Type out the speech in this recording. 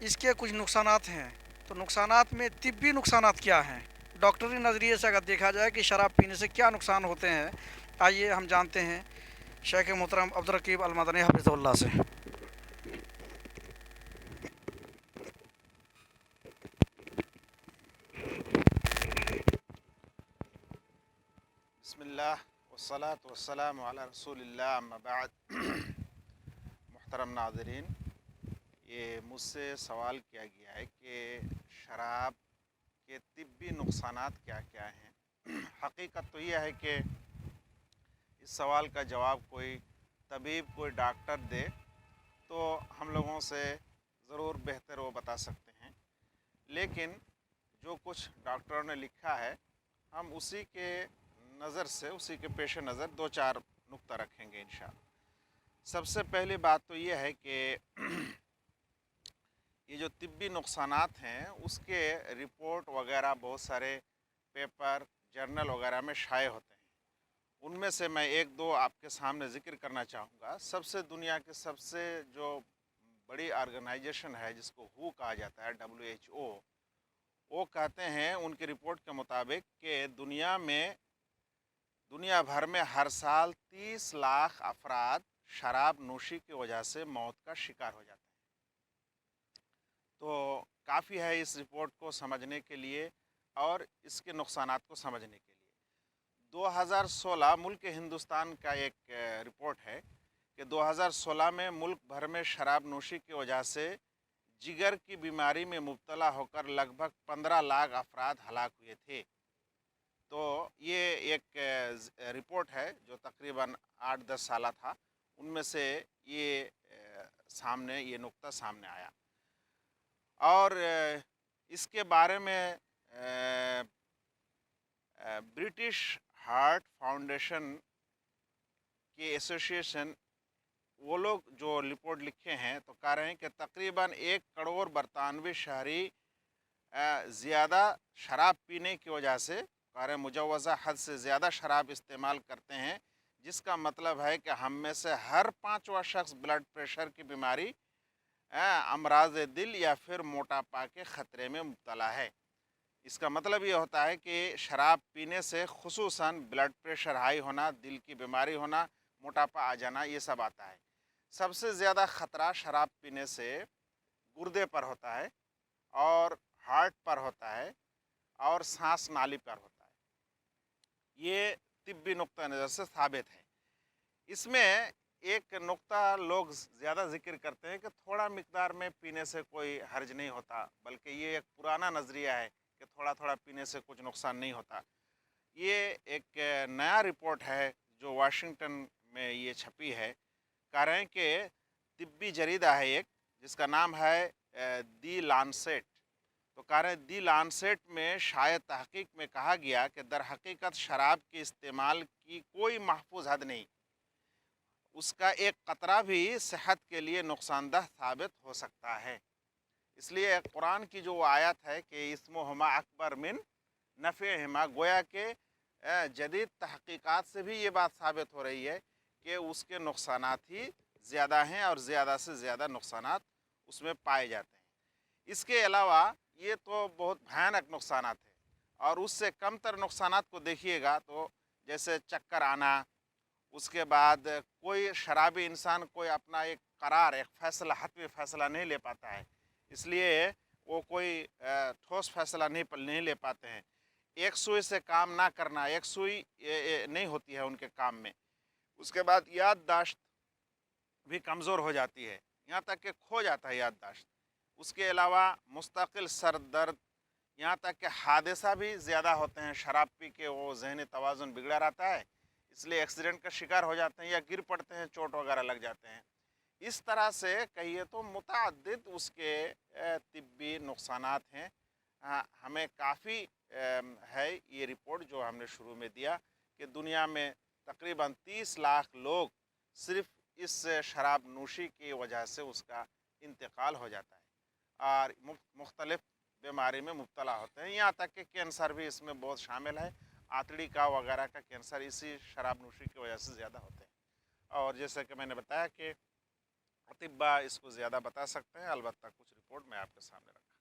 اس کے کچھ نقصانات ہیں، تو نقصانات میں طبی نقصانات کیا ہیں، ڈاکٹری نظریے سے اگر دیکھا جائے کہ شراب پینے سے کیا نقصان ہوتے ہیں، آئیے ہم جانتے ہیں شیخ محترم عبدالرقیب المدنی حفظہ اللہ سے۔ بسم اللہ والصلاة والسلام علی رسول اللہ، اما بعد۔ محترم ناظرین، یہ مجھ سے سوال کیا گیا ہے کہ شراب کے طبی نقصانات کیا کیا ہیں۔ حقیقت تو یہ ہے کہ اس سوال کا جواب کوئی طبیب، کوئی ڈاکٹر دے تو ہم لوگوں سے ضرور بہتر وہ بتا سکتے ہیں، لیکن جو کچھ ڈاکٹروں نے لکھا ہے ہم اسی کے نظر سے، اسی کے پیش نظر دو چار نقطہ رکھیں گے انشاءاللہ۔ سب سے پہلی بات تو یہ ہے کہ یہ جو طبی نقصانات ہیں اس کے رپورٹ وغیرہ بہت سارے پیپر، جرنل وغیرہ میں شائع ہوتے ہیں۔ ان میں سے میں ایک دو آپ کے سامنے ذکر کرنا چاہوں گا۔ سب سے دنیا کے سب سے جو بڑی آرگنائزیشن ہے جس کو WHO کہا جاتا ہے، WHO، وہ کہتے ہیں ان کی رپورٹ کے مطابق کہ دنیا بھر میں ہر سال 30 لاکھ افراد شراب نوشی کی وجہ سے موت کا شکار ہو جاتے ہیں۔ تو کافی ہے اس رپورٹ کو سمجھنے کے لیے اور اس کے نقصانات کو سمجھنے کے لیے۔ 2016 ملک ہندوستان کا ایک رپورٹ ہے کہ 2016 میں ملک بھر میں شراب نوشی کی وجہ سے جگر کی بیماری میں مبتلا ہو کر لگ بھگ 15 لاکھ افراد ہلاک ہوئے تھے۔ تو یہ ایک رپورٹ ہے جو تقریباً 8-10 سالہ تھا، ان میں سے یہ نقطہ سامنے آیا۔ اور اس کے بارے میں برٹش ہارٹ فاؤنڈیشن کی ایسوسیشن، وہ لوگ جو رپورٹ لکھے ہیں تو کہہ رہے ہیں کہ تقریباً 1 کروڑ برطانوی شہری زیادہ شراب پینے کی وجہ سے، کہہ رہے ہیں مجوزہ حد سے زیادہ شراب استعمال کرتے ہیں، جس کا مطلب ہے کہ ہم میں سے ہر 5واں شخص بلڈ پریشر کی بیماری، امراض دل یا پھر موٹاپا کے خطرے میں مبتلا ہے۔ اس کا مطلب یہ ہوتا ہے کہ شراب پینے سے خصوصاً بلڈ پریشر ہائی ہونا، دل کی بیماری ہونا، موٹاپا آ جانا، یہ سب آتا ہے۔ سب سے زیادہ خطرہ شراب پینے سے گردے پر ہوتا ہے اور ہارٹ پر ہوتا ہے اور سانس نالی پر ہوتا ہے۔ یہ طبی نقطہ نظر سے ثابت ہے۔ اس میں ایک نقطہ لوگ زیادہ ذکر کرتے ہیں کہ تھوڑا مقدار میں پینے سے کوئی حرج نہیں ہوتا، بلکہ یہ ایک پرانا نظریہ ہے کہ تھوڑا تھوڑا پینے سے کچھ نقصان نہیں ہوتا۔ یہ ایک نیا رپورٹ ہے جو واشنگٹن میں یہ چھپی ہے، کہہ رہے ہیں کہ طبی جریدہ ہے ایک جس کا نام ہے دی لانسیٹ۔ تو کہہ رہے ہیں دی لانسیٹ میں شائع تحقیق میں کہا گیا کہ در حقیقت شراب کے استعمال کی کوئی محفوظ حد نہیں، اس کا ایک قطرہ بھی صحت کے لیے نقصان دہ ثابت ہو سکتا ہے۔ اس لیے قرآن کی جو آیت ہے کہ اسمہما اکبر من نفعہما، گویا کہ جدید تحقیقات سے بھی یہ بات ثابت ہو رہی ہے کہ اس کے نقصانات ہی زیادہ ہیں اور زیادہ سے زیادہ نقصانات اس میں پائے جاتے ہیں۔ اس کے علاوہ یہ تو بہت بھیانک نقصانات ہیں، اور اس سے کم تر نقصانات کو دیکھیے گا تو جیسے چکر آنا، اس کے بعد کوئی شرابی انسان کوئی اپنا ایک قرار، ایک فیصلہ، حتمی فیصلہ نہیں لے پاتا ہے، اس لیے وہ کوئی ٹھوس فیصلہ نہیں لے پاتے ہیں۔ ایک سوئی سے کام نہ کرنا، ایک سوئی نہیں ہوتی ہے ان کے کام میں۔ اس کے بعد یادداشت بھی کمزور ہو جاتی ہے، یہاں تک کہ کھو جاتا ہے یادداشت۔ اس کے علاوہ مستقل سر درد، یہاں تک کہ حادثہ بھی زیادہ ہوتے ہیں۔ شراب پی کے وہ ذہنی توازن بگڑا رہتا ہے، اس لیے ایکسیڈنٹ کا شکار ہو جاتے ہیں یا گر پڑتے ہیں، چوٹ وغیرہ لگ جاتے ہیں۔ اس طرح سے کہیے تو متعدد اس کے طبی نقصانات ہیں۔ ہمیں کافی ہے یہ رپورٹ جو ہم نے شروع میں دیا کہ دنیا میں تقریباً 30 لاکھ لوگ صرف اس شراب نوشی کی وجہ سے اس کا انتقال ہو جاتا ہے اور مختلف بیماری میں مبتلا ہوتے ہیں، یہاں تک کہ کینسر بھی اس میں بہت شامل ہے۔ آنتڑی کا وغیرہ کا کینسر اسی شراب نوشی کی وجہ سے زیادہ ہوتے ہیں۔ اور جیسے کہ میں نے بتایا کہ اطباء اس کو زیادہ بتا سکتے ہیں، البتہ کچھ رپورٹ میں آپ کے سامنے رکھا.